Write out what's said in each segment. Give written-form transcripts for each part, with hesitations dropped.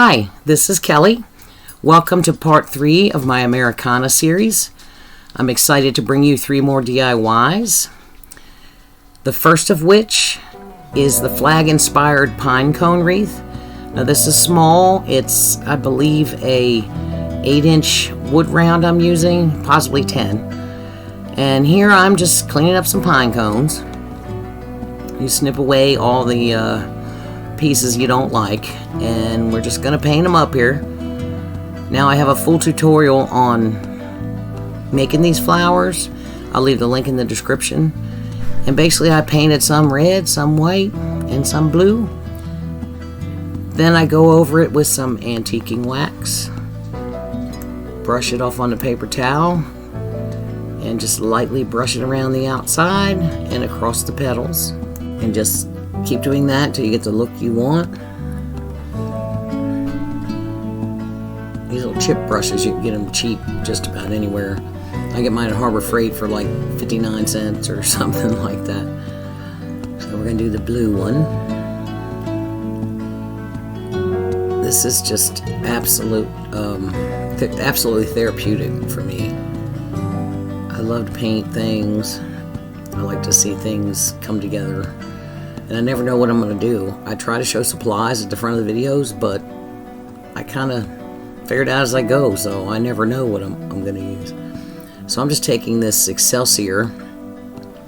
Hi, this is Kelly. Welcome to part 3 of my Americana series. I'm excited to bring you 3 more DIYs. The first of which is the flag-inspired pine cone wreath. Now this is small. It's, I believe, a 8-inch wood round I'm using, possibly 10. And here I'm just cleaning up some pine cones. You snip away all the pieces you don't like, and we're just gonna paint them up here. Now I have a full tutorial on making these flowers. I'll leave the link in the description. And basically I painted some red, some white, and some blue. Then I go over it with some antiquing wax, brush it off on the paper towel, and just lightly brush it around the outside and across the petals, and just keep doing that until you get the look you want. These little chip brushes, you can get them cheap just about anywhere. I get mine at Harbor Freight for like 59 cents or something like that. So we're gonna do the blue one. This is just absolutely therapeutic for me. I love to paint things. I like to see things come together. And I never know what I'm going to do. I try to show supplies at the front of the videos, but I kind of figure it out as I go, so I never know what I'm going to use. So I'm just taking this Excelsior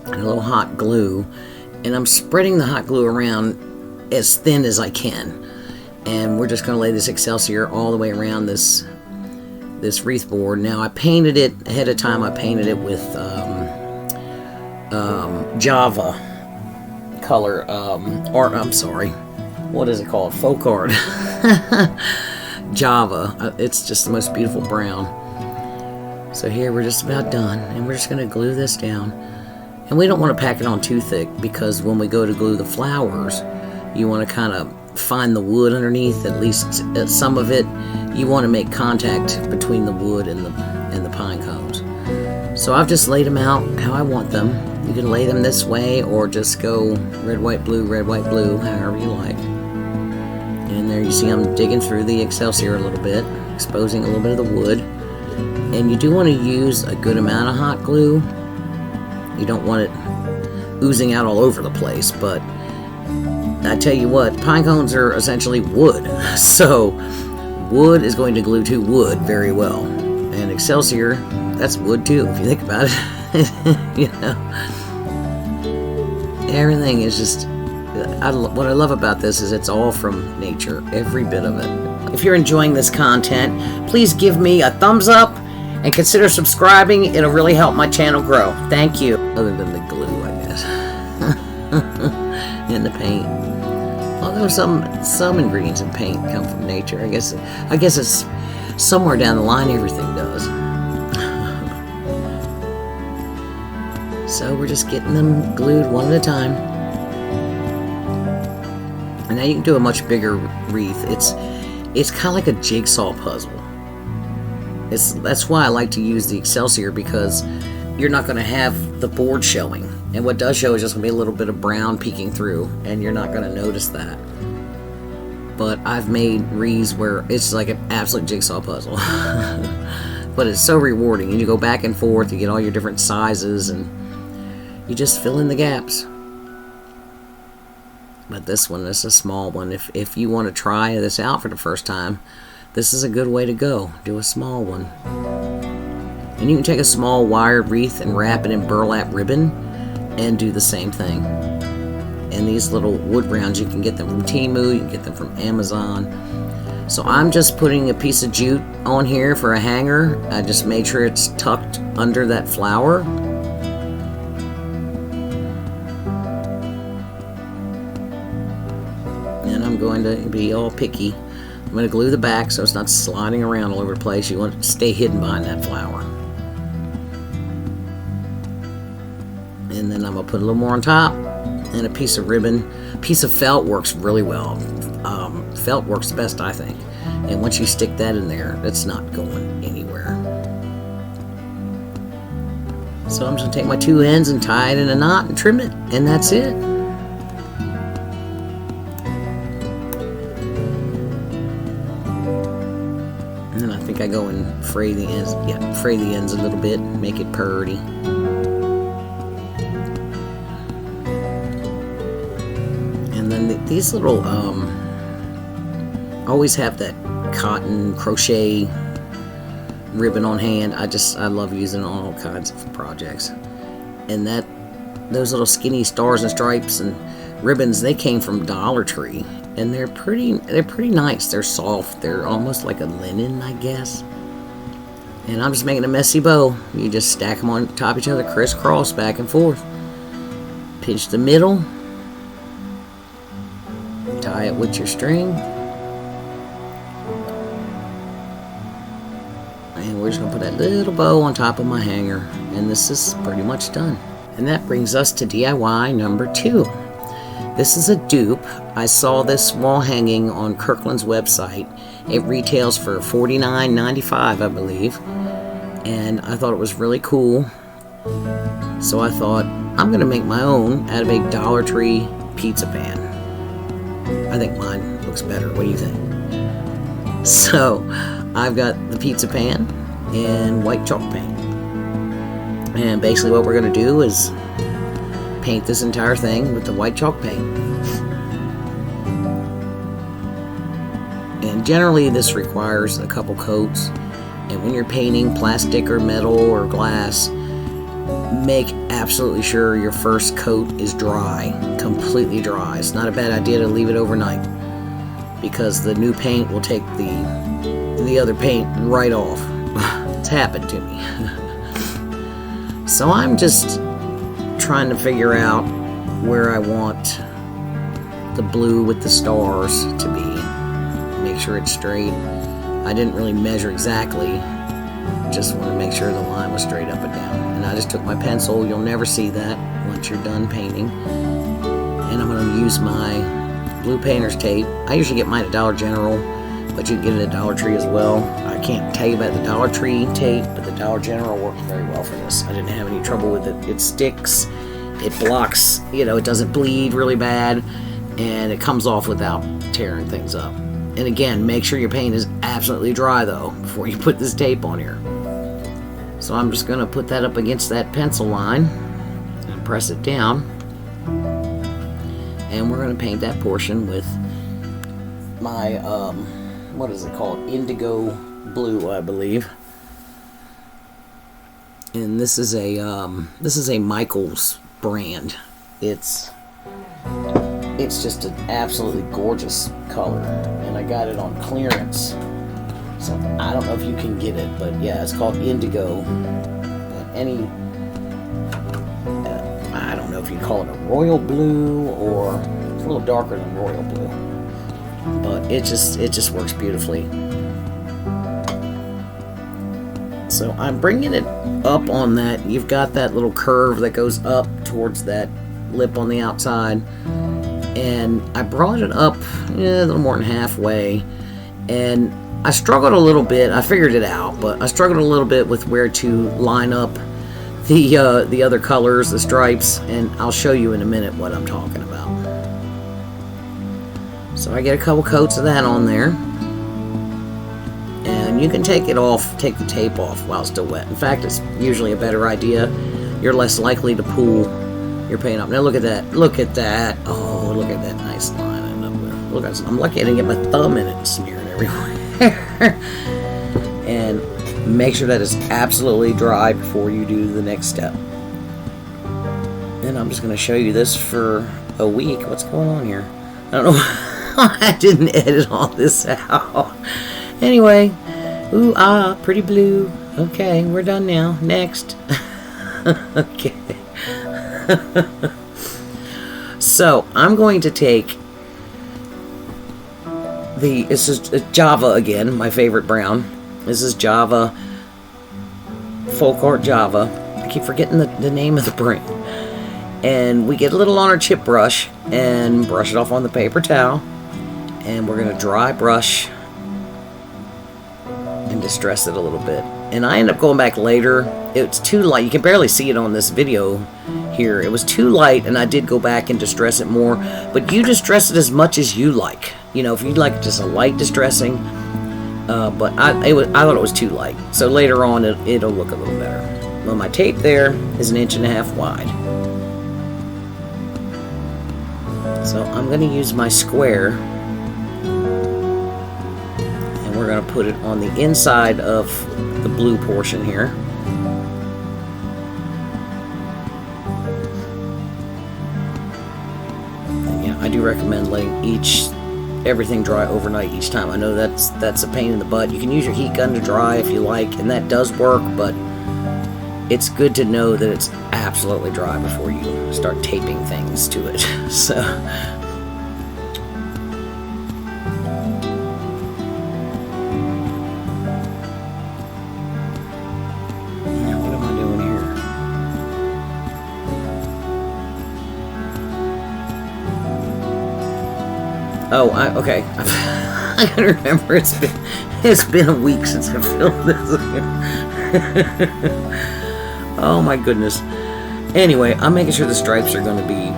and a little hot glue, and I'm spreading the hot glue around as thin as I can. And we're just going to lay this Excelsior all the way around this wreath board. Now I painted it ahead of time. I painted it with Java color, or I'm sorry, what is it called? Folk art. Java. It's just the most beautiful brown. So here we're just about done, and we're just going to glue this down. And we don't want to pack it on too thick, because when we go to glue the flowers, you want to kind of find the wood underneath, at least some of it. You want to make contact between the wood and the pine cones. So I've just laid them out how I want them. You can lay them this way, or just go red, white, blue, however you like. And there you see I'm digging through the Excelsior a little bit, exposing a little bit of the wood. And you do want to use a good amount of hot glue. You don't want it oozing out all over the place, but I tell you what, pine cones are essentially wood. So wood is going to glue to wood very well. And Excelsior, that's wood too, if you think about it. You know, everything is just, what I love about this is it's all from nature, every bit of it. If you're enjoying this content, please give me a thumbs up and consider subscribing. It'll really help my channel grow. Thank you. Other than the glue, I guess. And the paint. Although some ingredients in paint come from nature. I guess it's somewhere down the line everything does. So we're just getting them glued one at a time. And now you can do a much bigger wreath. It's kind of like a jigsaw puzzle. That's why I like to use the Excelsior, because you're not going to have the board showing. And what does show is just going to be a little bit of brown peeking through, and you're not going to notice that. But I've made wreaths where it's like an absolute jigsaw puzzle. But it's so rewarding, and you go back and forth, you get all your different sizes, and you just fill in the gaps. But this one is a small one. If you want to try this out for the first time, this is a good way to go. Do a small one. And you can take a small wired wreath and wrap it in burlap ribbon and do the same thing. And these little wood rounds, you can get them from Temu, you can get them from Amazon. So I'm just putting a piece of jute on here for a hanger. I just made sure it's tucked under that flower. And I'm going to be all picky. I'm going to glue the back so it's not sliding around all over the place. You want it to stay hidden behind that flower. And then I'm going to put a little more on top, and a piece of ribbon. A piece of felt works really well. Felt works best, I think. And once you stick that in there, it's not going anywhere. So I'm just going to take my 2 ends and tie it in a knot and trim it, and that's it. think I go and fray the ends. Yeah, fray the ends a little bit, make it purty. And then these little, always have that cotton crochet ribbon on hand. I love using it on all kinds of projects. And those little skinny stars and stripes and ribbons, they came from Dollar Tree, and they're pretty nice. They're soft. They're almost like a linen, I guess. And I'm just making a messy bow. You just stack them on top of each other, crisscross, back and forth. Pinch the middle. Tie it with your string. And we're just going to put that little bow on top of my hanger. And this is pretty much done. And that brings us to DIY number 2. This is a dupe. I saw this wall hanging on Kirkland's website. It retails for $49.95, I believe. And I thought it was really cool. So I thought, I'm going to make my own out of a Dollar Tree pizza pan. I think mine looks better. What do you think? So I've got the pizza pan and white chalk paint. And basically what we're going to do is paint this entire thing with the white chalk paint. And generally this requires a couple coats. And when you're painting plastic or metal or glass, make absolutely sure your first coat is dry, completely dry. It's not a bad idea to leave it overnight, because the new paint will take the other paint right off. It's happened to me. So I'm just trying to figure out where I want the blue with the stars to be. Make sure it's straight. I didn't really measure exactly. Just want to make sure the line was straight up and down. And I just took my pencil. You'll never see that once you're done painting. And I'm going to use my blue painter's tape. I usually get mine at Dollar General, but you can get it at Dollar Tree as well. I can't tell you about the Dollar Tree tape, but the Dollar General works very well for this. I didn't have any trouble with it. It sticks, it blocks, it doesn't bleed really bad, and it comes off without tearing things up. And again, make sure your paint is absolutely dry though before you put this tape on here. So I'm just going to put that up against that pencil line and press it down. And we're going to paint that portion with my, what is it called? Indigo blue, I believe. And this is a Michaels brand. It's just an absolutely gorgeous color, and I got it on clearance. So I don't know if you can get it, but yeah, it's called Indigo. I don't know if you call it a royal blue, or it's a little darker than royal blue, but it just works beautifully. So I'm bringing it up on that. You've got that little curve that goes up towards that lip on the outside, and I brought it up a little more than halfway, and I struggled a little bit. I figured it out, but I struggled a little bit with where to line up the other colors, the stripes, and I'll show you in a minute what I'm talking about. So I get a couple coats of that on there, and you can take the tape off while it's still wet. In fact, it's usually a better idea. You're less likely to pull your paint up. Now look at that. Look at that. Oh, look at that nice line I ended up with. Look, I'm lucky I didn't get my thumb in it and smear it everywhere. And make sure that is absolutely dry before you do the next step. And I'm just going to show you this for a week. What's going on here? I don't know. I didn't edit all this out. Anyway, ooh, pretty blue. Okay, we're done now. Next. Okay. So I'm going to take this is Java again, my favorite brown. This is Java, Folk Art Java. I keep forgetting the name of the brand. And we get a little on our chip brush and brush it off on the paper towel. And we're going to dry brush and distress it a little bit. And I end up going back later. It's too light. You can barely see it on this video here. It was too light, and I did go back and distress it more. But you distress it as much as you like. If you'd like just a light distressing, but I thought it was too light. So later on, it'll look a little better. Well, my tape there is 1.5 inches wide. So I'm going to use my square, and we're going to put it on the inside of the blue portion here. And yeah, I do recommend letting everything dry overnight each time. I know that's a pain in the butt. You can use your heat gun to dry if you like, and that does work, but it's good to know that it's absolutely dry before you start taping things to it. So now what am I doing here? Oh, okay. I gotta remember it's been a week since I filmed this. Oh my goodness. Anyway, I'm making sure the stripes are going to be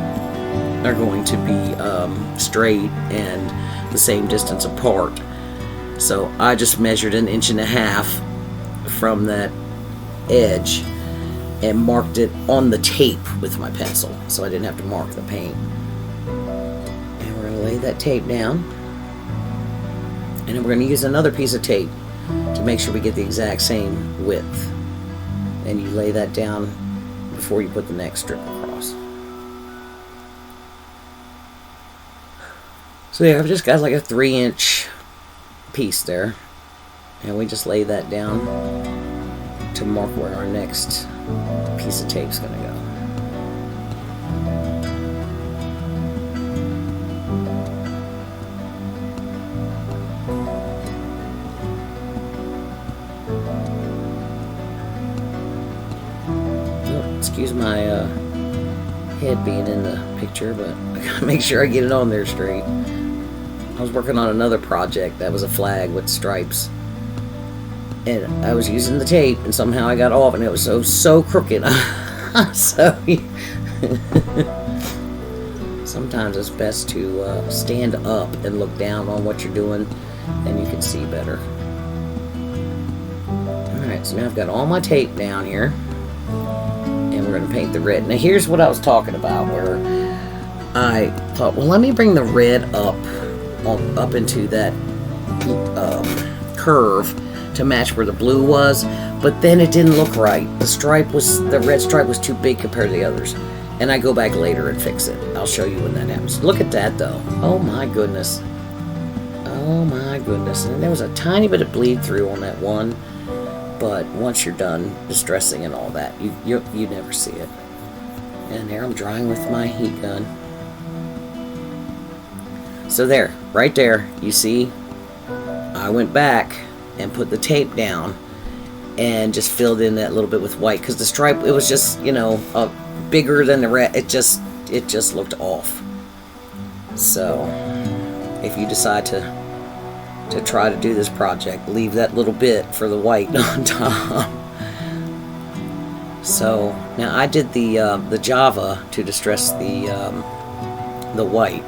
straight and the same distance apart. So I just measured 1.5 inches from that edge and marked it on the tape with my pencil, so I didn't have to mark the paint. And we're going to lay that tape down, and then we're going to use another piece of tape to make sure we get the exact same width. And you lay that down before you put the next strip across. So yeah, I've just got like a 3-inch piece there, and we just lay that down to mark where our next piece of tape's going to go. Excuse my head being in the picture, but I gotta make sure I get it on there straight. I was working on another project that was a flag with stripes, and I was using the tape, and somehow I got off, and it was so crooked. So sometimes it's best to stand up and look down on what you're doing, and you can see better. Alright, so now I've got all my tape down here, and we're going to paint the red. Now here's what I was talking about, where I thought, well, let me bring the red up into that curve to match where the blue was, but then it didn't look right. The red stripe was too big compared to the others, and I go back later and fix it. I'll show you when that happens. Look at that though. Oh my goodness. Oh my goodness. And there was a tiny bit of bleed through on that one, but once you're done distressing and all that, you never see it. And there I'm drying with my heat gun. So there, right there, you see, I went back and put the tape down and just filled in that little bit with white, because the stripe, it was just, bigger than the red. It just looked off. So if you decide to try to do this project, leave that little bit for the white on top. So now I did the Java to distress the white.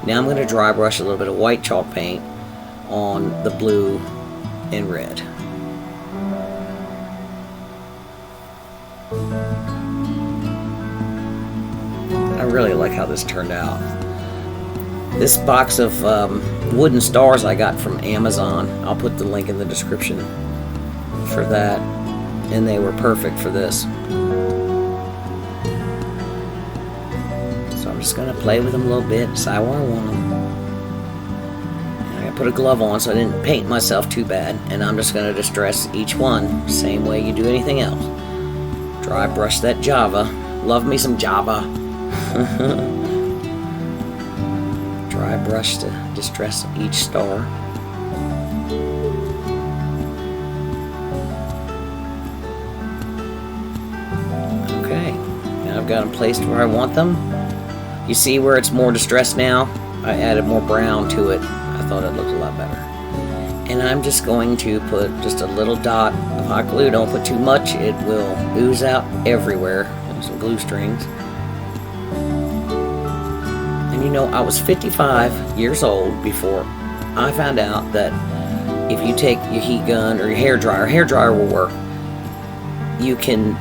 Now I'm going to dry brush a little bit of white chalk paint on the blue and red. I really like how this turned out. This box of wooden stars I got from Amazon, I'll put the link in the description for that, and they were perfect for this. So I'm just going to play with them a little bit, decide where I want them. And I put a glove on so I didn't paint myself too bad, and I'm just going to distress each one, same way you do anything else. Dry brush that Java. Love me some Java. Dry brush to distress each star. Okay, now I've got them placed where I want them. You see where it's more distressed now? I added more brown to it. I thought it looked a lot better. And I'm just going to put just a little dot of hot glue. Don't put too much, it will ooze out everywhere. There's some glue strings. And I was 55 years old before I found out that if you take your heat gun or your hair dryer will work. You can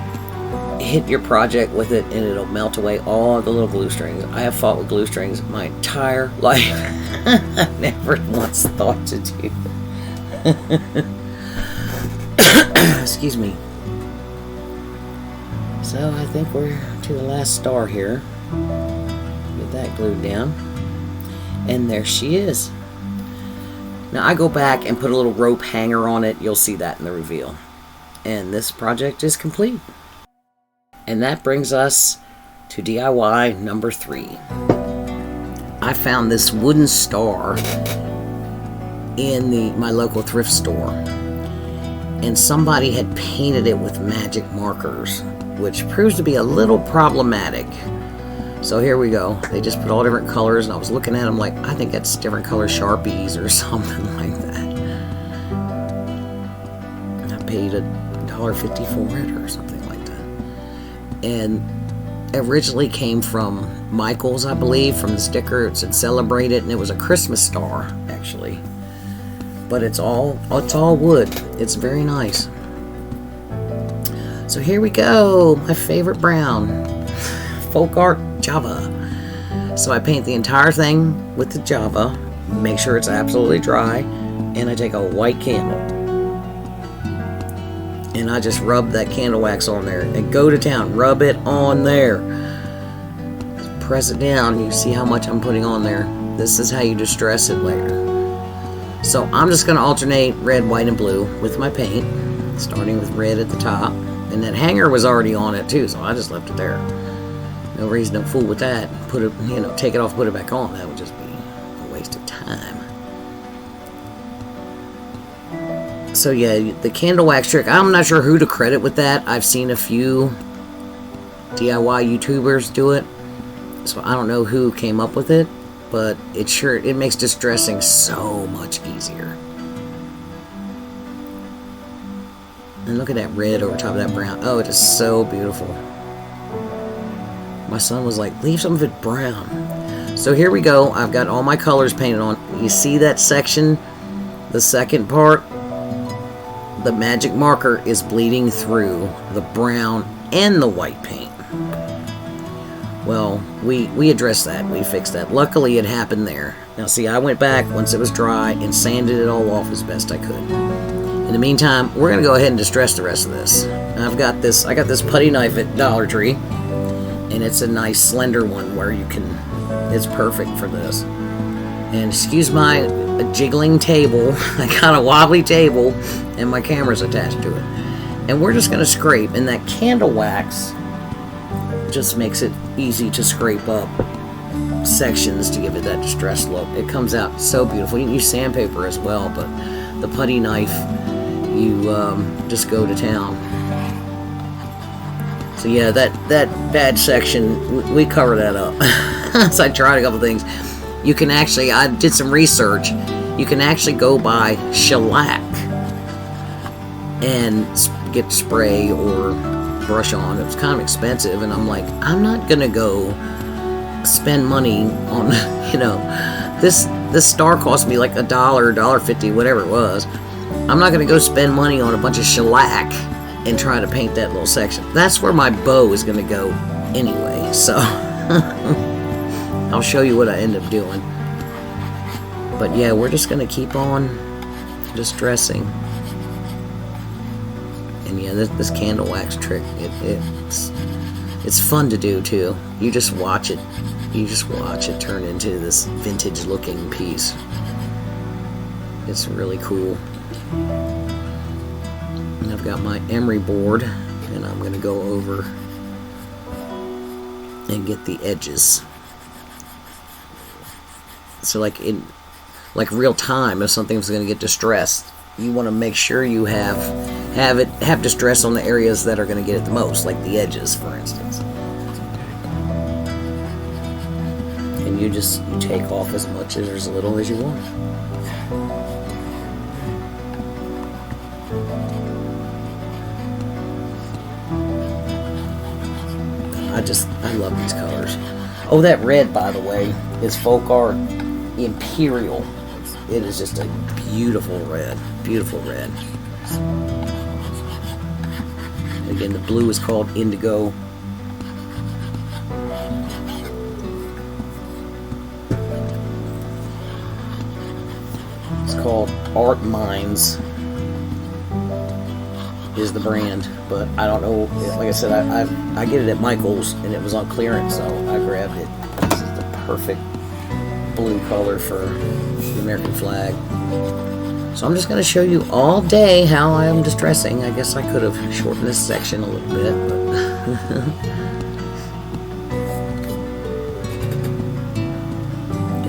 hit your project with it and it'll melt away all the little glue strings. I have fought with glue strings my entire life. I never once thought to do it. Excuse me. So I think we're to the last star here. Get that glued down. And there she is. Now I go back and put a little rope hanger on it. You'll see that in the reveal. And this project is complete. And that brings us to DIY number 3. I found this wooden star in my local thrift store. And somebody had painted it with magic markers, which proves to be a little problematic. So here we go. They just put all different colors, and I was looking at them like, I think that's different color Sharpies or something like that. And I paid $1.50 for it or something like that. And originally came from Michael's, I believe, from the sticker. It said Celebrate It, and it was a Christmas star, actually. But it's all wood. It's very nice. So here we go. My favorite brown. Folk Art Java. So I paint the entire thing with the Java. Make sure it's absolutely dry. And I take a white candle. And I just rub that candle wax on there. And go to town. Rub it on there. Just press it down. You see how much I'm putting on there. This is how you distress it later. So I'm just going to alternate red, white, and blue with my paint, starting with red at the top. And that hanger was already on it too, so I just left it there. No reason to fool with that. Put it, take it off, put it back on. That would just be a waste of time. So yeah, the candle wax trick, I'm not sure who to credit with that. I've seen a few DIY YouTubers do it, so I don't know who came up with it. But it makes distressing so much easier. And look at that red over top of that brown. Oh, it is so beautiful. My son was like, leave some of it brown. So here we go. I've got all my colors painted on. You see that section? The second part? The magic marker is bleeding through the brown and the white paint. Well, we addressed that. We fixed that. Luckily, it happened there. Now, see, I went back once it was dry and sanded it all off as best I could. In the meantime, we're going to go ahead and distress the rest of this. I got this putty knife at Dollar Tree, and it's a nice slender one where it's perfect for this. And excuse my jiggling table. I got a wobbly table, and my camera's attached to it. And we're just going to scrape, and that candle wax just makes it easy to scrape up sections to give it that distressed look. It comes out so beautiful. You can use sandpaper as well, but the putty knife, you just go to town. So yeah, that bad section, we cover that up. So I tried a couple things. You can actually, I did some research, you can actually go buy shellac and get spray or brush on. It was kind of expensive, and I'm like, I'm not gonna go spend money on this star cost me like $1.50, whatever it was. I'm not gonna go spend money on a bunch of shellac and try to paint that little section. That's where my bow is gonna go anyway, so I'll show you what I end up doing. But yeah, we're just gonna keep on distressing. And yeah, this candle wax trick, it's fun to do too. You just watch it. You just watch it turn into this vintage looking piece. It's really cool. And I've got my emery board, and I'm going to go over and get the edges. So like in real time, if something's going to get distressed, you want to make sure you have distress on the areas that are going to get it the most, like the edges, for instance. And you take off as much or as little as you want. I love these colors. Oh, that red, by the way, is Folk Art Imperial. it is just a beautiful red. Beautiful red. Again, the blue is called Indigo. It's called Art Minds is the brand, but I don't know. Like I said, I get it at Michael's and it was on clearance, so I grabbed it. This is the perfect blue color for the American flag. So I'm just going to show you all day how I am distressing. I guess I could have shortened this section a little bit, but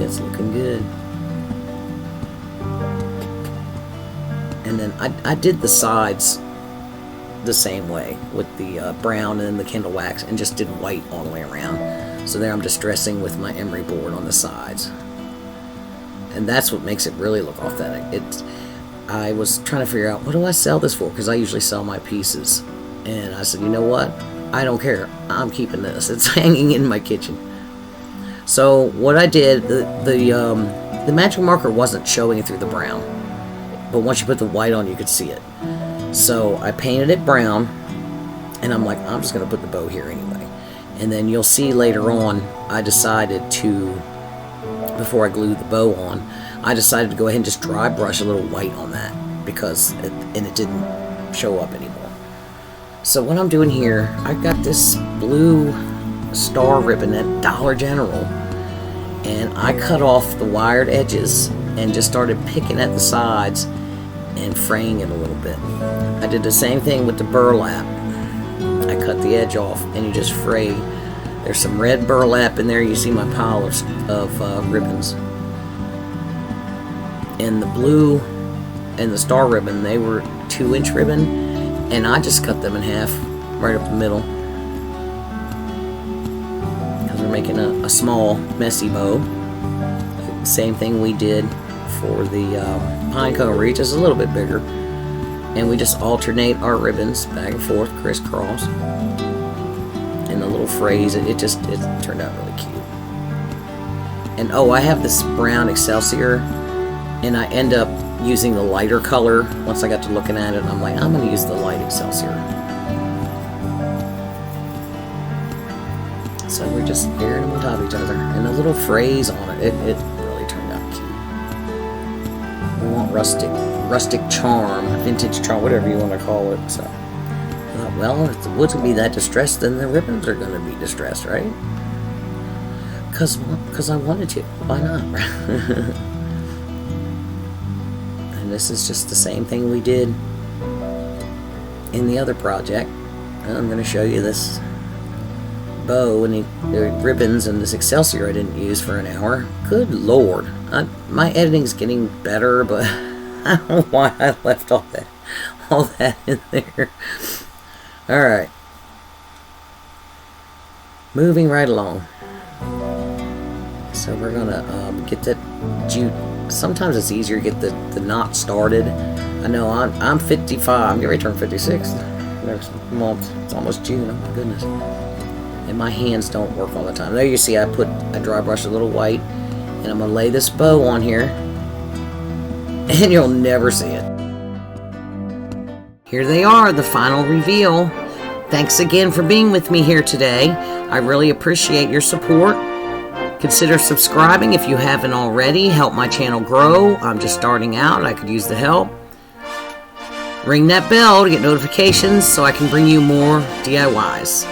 it's looking good. And then I did the sides the same way with the brown and then the Kindle wax, and just did white all the way around. So there I'm distressing with my emery board on the sides, and that's what makes it really look authentic. I was trying to figure out, what do I sell this for, because I usually sell my pieces, and I said, you know what, I don't care, I'm keeping this. It's hanging in my kitchen. So what I did, the magic marker wasn't showing it through the brown, but once you put the white on, you could see it. So I painted it brown, and I'm like, I'm just going to put the bow here anyway. And then you'll see later on, I decided to, before I glued the bow on, I decided to go ahead and just dry brush a little white on that, because it didn't show up anymore. So what I'm doing here, I got this blue star ribbon at Dollar General, and I cut off the wired edges and just started picking at the sides and fraying it a little bit. I did the same thing with the burlap. I cut the edge off and you just fray. There's some red burlap in there. You see my pile of ribbons. And the blue and the star ribbon, they were 2-inch ribbon, and I just cut them in half right up the middle, because we're making a small messy bow. Same thing we did for the pine cone wreath, is a little bit bigger, and we just alternate our ribbons back and forth, crisscross, and the little frays. It turned out really cute. And oh, I have this brown Excelsior, and I end up using the lighter color. Once I got to looking at it, I'm like, I'm going to use the light Excelsior. So we're just airing them on top of each other, and the little frays on it, it really turned out cute. We want rustic charm, vintage charm, whatever you want to call it. So I thought, well, if the wood's going to be that distressed, then the ribbons are going to be distressed, right? Because I wanted to. Why not? And this is just the same thing we did in the other project. And I'm going to show you this bow and the ribbons and this Excelsior I didn't use for an hour. Good Lord. My editing's getting better, but I don't know why I left all that in there. Alright. Moving right along. So we're gonna get that jute. Sometimes it's easier to get the knot started. I know I'm 55. I'm getting ready to turn 56 next month. It's almost June. Oh my goodness. And my hands don't work all the time. There you see I dry brush a little white, and I'm gonna lay this bow on here, and you'll never see it. Here they are, the final reveal. Thanks again for being with me here today. I really appreciate your support. Consider subscribing if you haven't already. Help my channel grow. I'm just starting out. I could use the help. Ring that bell to get notifications so I can bring you more DIYs.